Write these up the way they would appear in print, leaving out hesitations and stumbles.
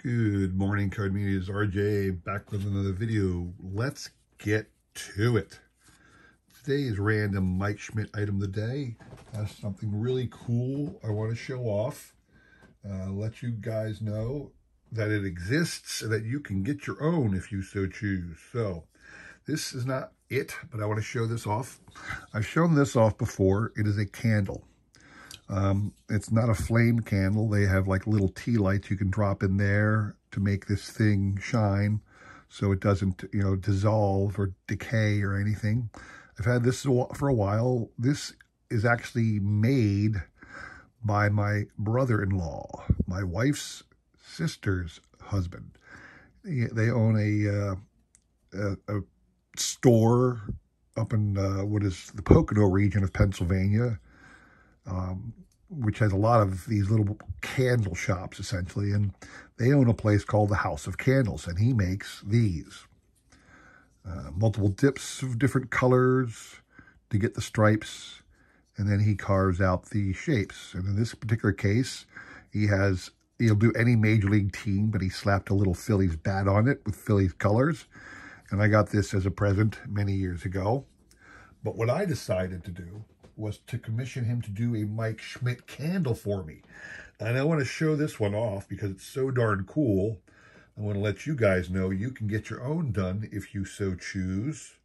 Good morning, Card Media. It's RJ back with another video. Let's get to it. Today's random Mike Schmidt item of the day has something really cool I want to show off. Let you guys know that it exists and that you can get your own if you so choose. So this is not it, but I want to show this off. I've shown this off before. It is a candle. It's not a flame candle. They have like little tea lights you can drop in there to make this thing shine so it doesn't, dissolve or decay or anything. I've had this for a while. This is actually made by my brother-in-law, my wife's sister's husband. They own a store up in what is the Pocono region of Pennsylvania, which has a lot of these little candle shops, essentially. And they own a place called the House of Candles, and he makes these. Multiple dips of different colors to get the stripes, and then he carves out the shapes. And in this particular case, he'll do any Major League team, but he slapped a little Phillies bat on it with Phillies colors. And I got this as a present many years ago. But what I decided to do was to commission him to do a Mike Schmidt candle for me. And I want to show this one off because it's so darn cool. I want to let you guys know you can get your own done if you so choose.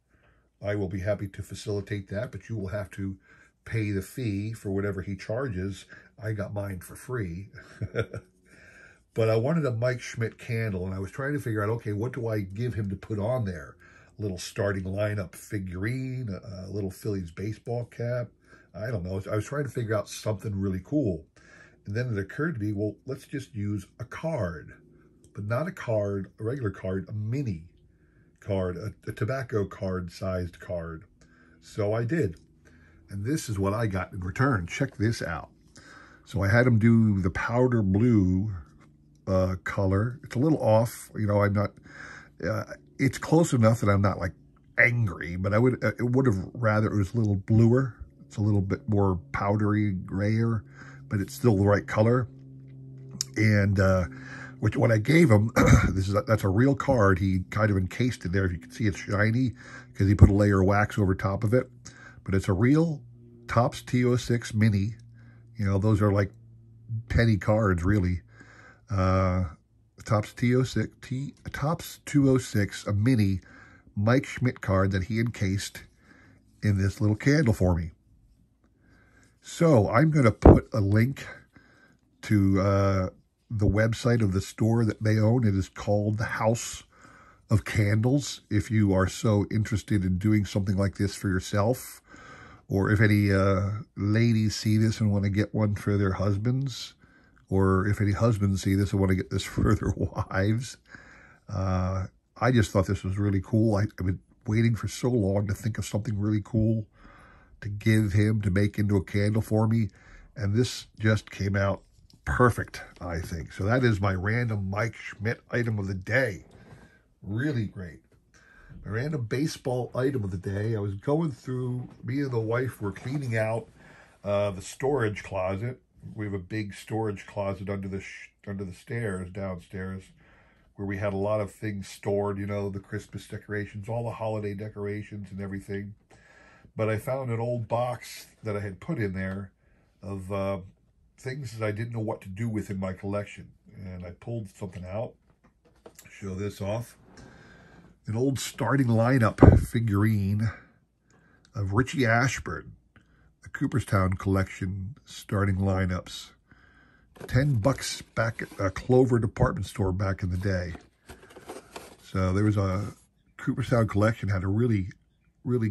I will be happy to facilitate that, but you will have to pay the fee for whatever he charges. I got mine for free. But I wanted a Mike Schmidt candle, and I was trying to figure out, okay, what do I give him to put on there? A little starting lineup figurine, a little Phillies baseball cap. I don't know. I was trying to figure out something really cool. And then it occurred to me, well, let's just use a card. But not a regular card, a mini card, a tobacco card-sized card. So I did. And this is what I got in return. Check this out. So I had him do the powder blue color. It's a little off. I'm not... it's close enough that I'm not, like, angry. But it would have rather it was a little bluer. It's a little bit more powdery, grayer, but it's still the right color. And what I gave him, that's a real card. He kind of encased it there. If you can see, it's shiny because he put a layer of wax over top of it. But it's a real Topps T06 mini. Those are like penny cards, really. Topps Topps 206, a mini Mike Schmidt card that he encased in this little candle for me. So I'm going to put a link to the website of the store that they own. It is called the House of Candles. If you are so interested in doing something like this for yourself, or if any ladies see this and want to get one for their husbands, or if any husbands see this and want to get this for their wives, I just thought this was really cool. I've been waiting for so long to think of something really cool to give him to make into a candle for me. And this just came out perfect, I think. So that is my random Mike Schmidt item of the day. Really great. My random baseball item of the day. I was going through, me and the wife were cleaning out the storage closet. We have a big storage closet under the stairs, downstairs, where we had a lot of things stored, the Christmas decorations, all the holiday decorations and everything. But I found an old box that I had put in there of things that I didn't know what to do with in my collection. And I pulled something out. Show this off. An old starting lineup figurine of Richie Ashburn, the Cooperstown collection starting lineups. $10 back at a Clover department store back in the day. So there was a Cooperstown collection, had a really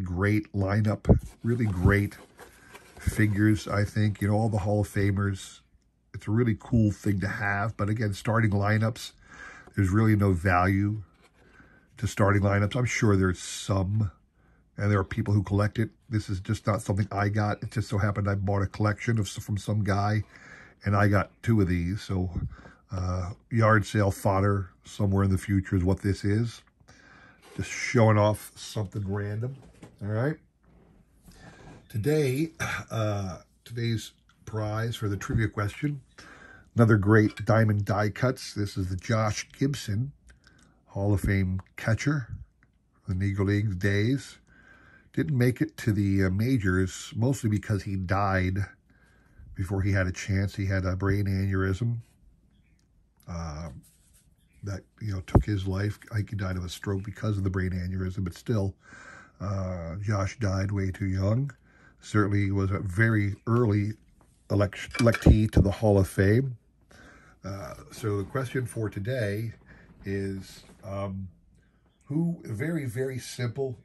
great lineup, really great figures, I think. All the Hall of Famers. It's a really cool thing to have. But again, starting lineups, there's really no value to starting lineups. I'm sure there's some, and there are people who collect it. This is just not something I got. It just so happened I bought a collection from some guy, and I got 2 of these. So yard sale fodder somewhere in the future is what this is. Just showing off something random. All right. Today's prize for the trivia question Another great diamond die cuts. This is the Josh Gibson, Hall of Fame catcher for the Negro Leagues days. Didn't make it to the majors, mostly because he died before he had a chance. He had a brain aneurysm that, took his life. I think he died of a stroke because of the brain aneurysm, but still, Josh died way too young. Certainly was a very early electee to the Hall of Fame. So the question for today is, very, very simple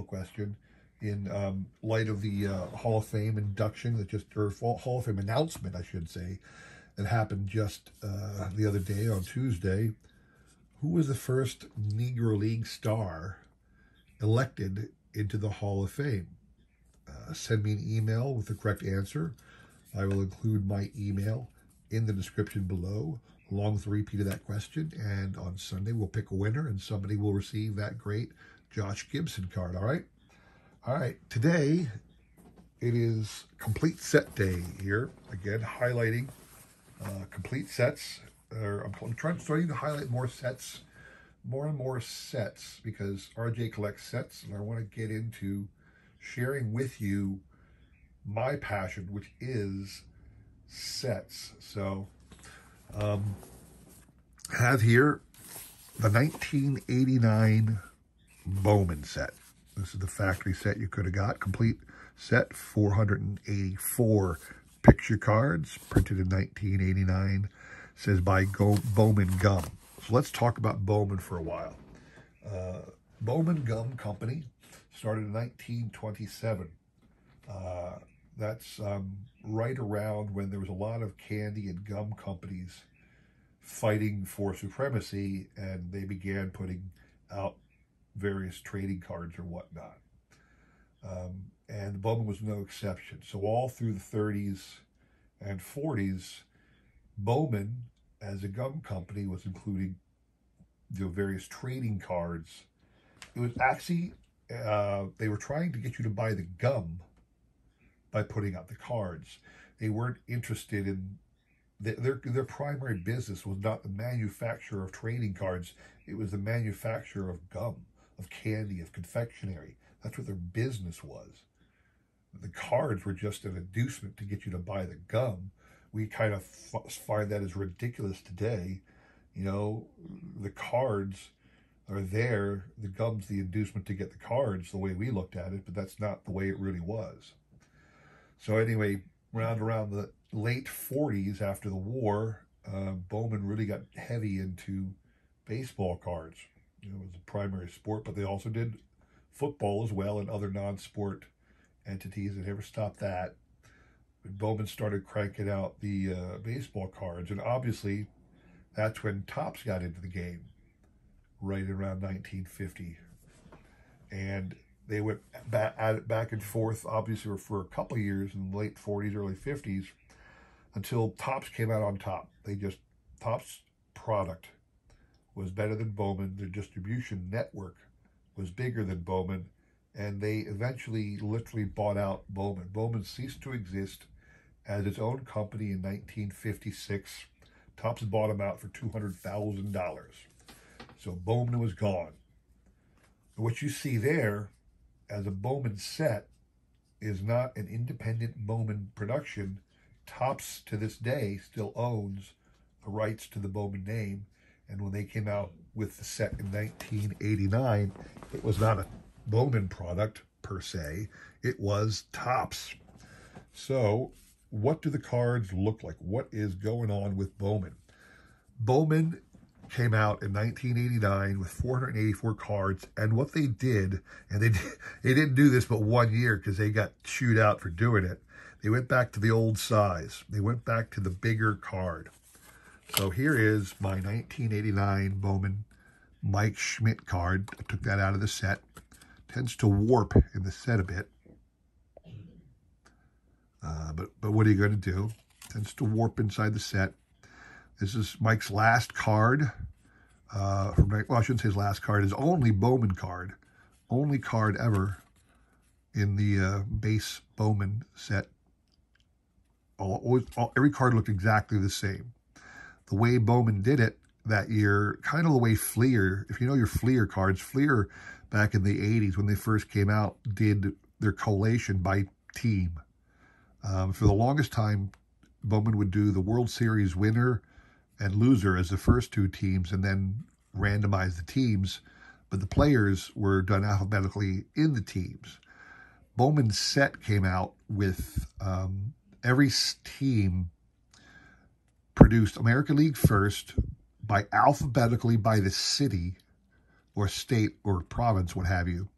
question in light of the Hall of Fame induction or Hall of Fame announcement, I should say, that happened just the other day on Tuesday. Who was the first Negro League star elected into the Hall of Fame? Send me an email with the correct answer. I will include my email in the description below, along with a repeat of that question. And on Sunday, we'll pick a winner, and somebody will receive that great Josh Gibson card, all right? All right, today, it is complete set day here. Again, highlighting complete sets. I'm starting to highlight more and more sets, because RJ collects sets, and I want to get into sharing with you my passion, which is sets. So, have here the 1989 Bowman set. This is the factory set you could have got. Complete set, 484 picture cards, printed in 1989. Says by Bowman Gum. So let's talk about Bowman for a while. Bowman Gum Company started in 1927. That's right around when there was a lot of candy and gum companies fighting for supremacy, and they began putting out various trading cards or whatnot. And Bowman was no exception. So all through the 30s and 40s, Bowman, as a gum company, was including various trading cards. It was actually, they were trying to get you to buy the gum by putting out the cards. They weren't interested in, their primary business was not the manufacture of trading cards. It was the manufacture of gum, of candy, of confectionery. That's what their business was. The cards were just an inducement to get you to buy the gum. We kind of find that as ridiculous today. The cards are there. The gum's the inducement to get the cards, the way we looked at it, but that's not the way it really was. So anyway, around the late 40s, after the war, Bowman really got heavy into baseball cards. It was a primary sport, but they also did football as well and other non-sport entities. They never stopped that. But Bowman started cranking out the baseball cards, and obviously that's when Topps got into the game, right around 1950. And they went back and forth, obviously, for a couple of years in the late 40s, early 50s, until Topps came out on top. Topps product was better than Bowman. Their distribution network was bigger than Bowman, and they eventually literally bought out Bowman. Bowman ceased to exist as its own company in 1956. Topps bought them out for $200,000. So Bowman was gone. What you see there as a Bowman set is not an independent Bowman production. Topps, to this day, still owns the rights to the Bowman name. And when they came out with the set in 1989, it was not a Bowman product, per se. It was Topps. So, what do the cards look like? What is going on with Bowman? Bowman came out in 1989 with 484 cards, and what they did, and they didn't do this but 1 year because they got chewed out for doing it. They went back to the old size. They went back to the bigger card. So here is my 1989 Bowman Mike Schmidt card. I took that out of the set. Tends to warp in the set a bit. But what are you going to do? Tends to warp inside the set. This is Mike's last card. I shouldn't say his last card. His only Bowman card. Only card ever in the base Bowman set Every card looked exactly the same. The way Bowman did it that year, kind of the way Fleer, if you know your Fleer cards, Fleer back in the 80s when they first came out did their collation by team. For the longest time, Bowman would do the World Series winner and loser as the first two teams and then randomize the teams, but the players were done alphabetically in the teams. Bowman's set came out with every team produced American League first by alphabetically by the city or state or province, what have you,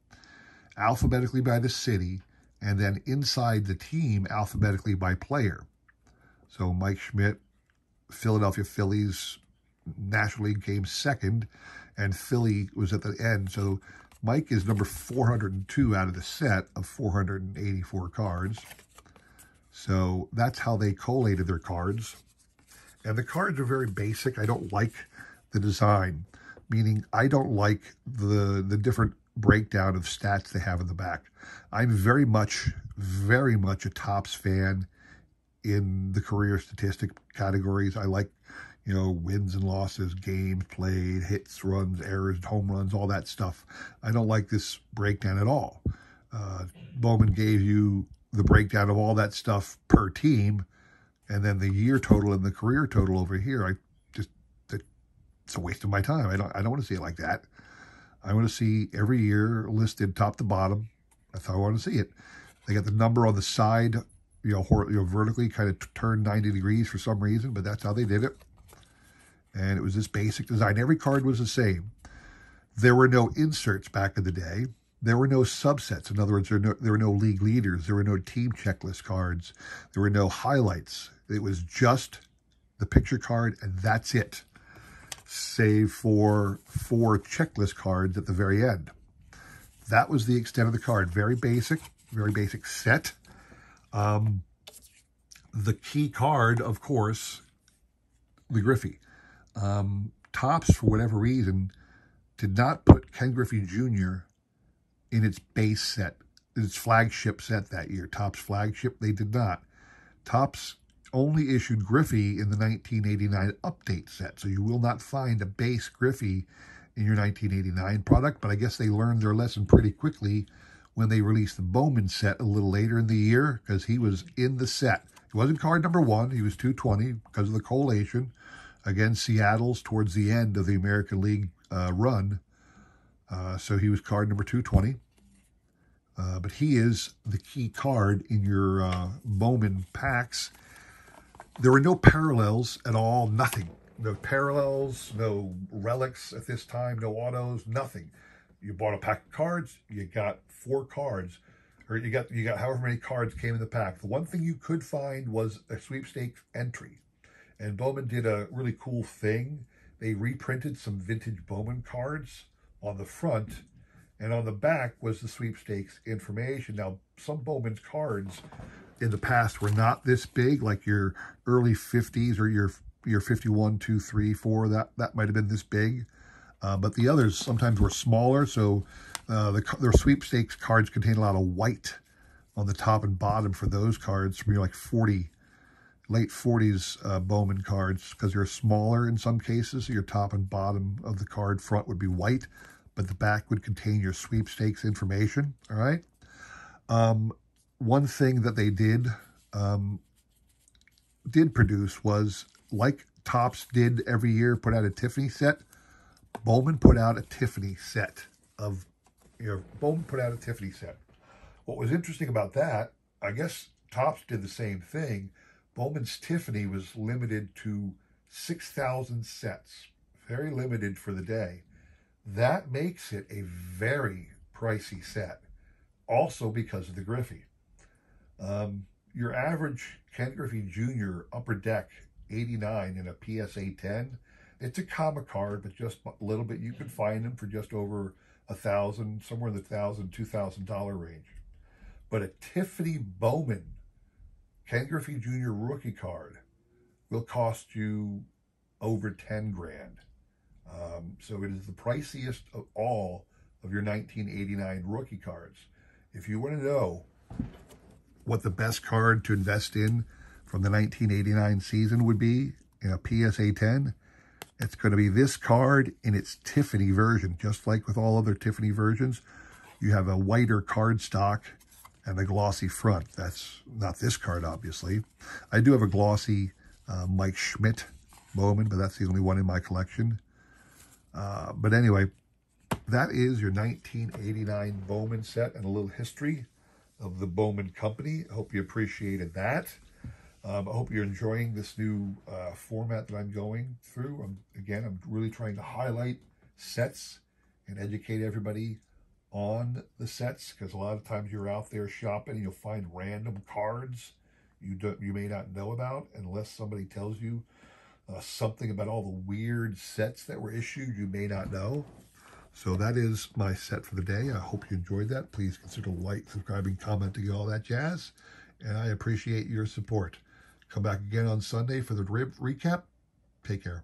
alphabetically by the city, and then inside the team alphabetically by player. So Mike Schmidt, Philadelphia Phillies, National League came second, and Philly was at the end. So Mike is number 402 out of the set of 484 cards. So that's how they collated their cards. And the cards are very basic. I don't like the design, meaning I don't like the different breakdown of stats they have in the back. I'm very much a Topps fan in the career statistic categories. I like, wins and losses, games played, hits, runs, errors, home runs, all that stuff. I don't like this breakdown at all. Bowman gave you the breakdown of all that stuff per team, and then the year total and the career total over here. It's a waste of my time. I don't want to see it like that. I want to see every year listed top to bottom. That's how I want to see it. They got the number on the side, vertically kind of turned 90 degrees for some reason, but that's how they did it. And it was this basic design. Every card was the same. There were no inserts back in the day. There were no subsets. In other words, there were no league leaders. There were no team checklist cards. There were no highlights. It was just the picture card, and that's it, save for 4 checklist cards at the very end. That was the extent of the card. Very basic set. The key card, of course, the Griffey. Topps, for whatever reason, did not put Ken Griffey Jr. in its base set, its flagship set that year. Topps flagship, they did not. Topps only issued Griffey in the 1989 update set, so you will not find a base Griffey in your 1989 product, but I guess they learned their lesson pretty quickly when they released the Bowman set a little later in the year, because he was in the set. He wasn't card number 1, he was 220 because of the collation against Seattle's towards the end of the American League run. So he was card number 220. But he is the key card in your Bowman packs. There were no parallels at all, nothing. No parallels, no relics at this time, no autos, nothing. You bought a pack of cards, you got 4 cards, or you got however many cards came in the pack. The one thing you could find was a sweepstakes entry. And Bowman did a really cool thing. They reprinted some vintage Bowman cards on the front, and on the back was the sweepstakes information. Now, some Bowman's cards in the past were not this big, like your early 50s or your 51, 2, 3, 4. That might have been this big. But the others sometimes were smaller, so their sweepstakes cards contain a lot of white on the top and bottom for those cards from your like late 40s Bowman cards, because they're smaller in some cases. So your top and bottom of the card front would be white, but the back would contain your sweepstakes information, all right? One thing that they did produce was, like Topps did every year, put out a Tiffany set. Bowman put out a Tiffany set Bowman put out a Tiffany set. What was interesting about that, I guess Topps did the same thing. Bowman's Tiffany was limited to 6,000 sets. Very limited for the day. That makes it a very pricey set. Also because of the Griffey. Your average Ken Griffey Jr. Upper Deck 89 in a PSA 10, it's a comic card, but just a little bit. You could find them for just over $1,000, somewhere in the $1,000, $2,000 range. But a Tiffany Bowman Ken Griffey Jr. rookie card will cost you over 10 grand. So it is the priciest of all of your 1989 rookie cards. If you want to know what the best card to invest in from the 1989 season would be in a PSA 10. It's going to be this card in its Tiffany version. Just like with all other Tiffany versions, you have a whiter card stock and a glossy front. That's not this card, obviously. I do have a glossy Mike Schmidt Bowman, but that's the only one in my collection. But anyway, that is your 1989 Bowman set and a little history of the Bowman Company. I hope you appreciated that. I hope you're enjoying this new format that I'm going through. Again, I'm really trying to highlight sets and educate everybody on the sets, because a lot of times you're out there shopping and you'll find random cards you may not know about unless somebody tells you something about all the weird sets that were issued you may not know. So that is my set for the day. I hope you enjoyed that. Please consider liking, subscribing, commenting, all that jazz. And I appreciate your support. Come back again on Sunday for the recap. Take care.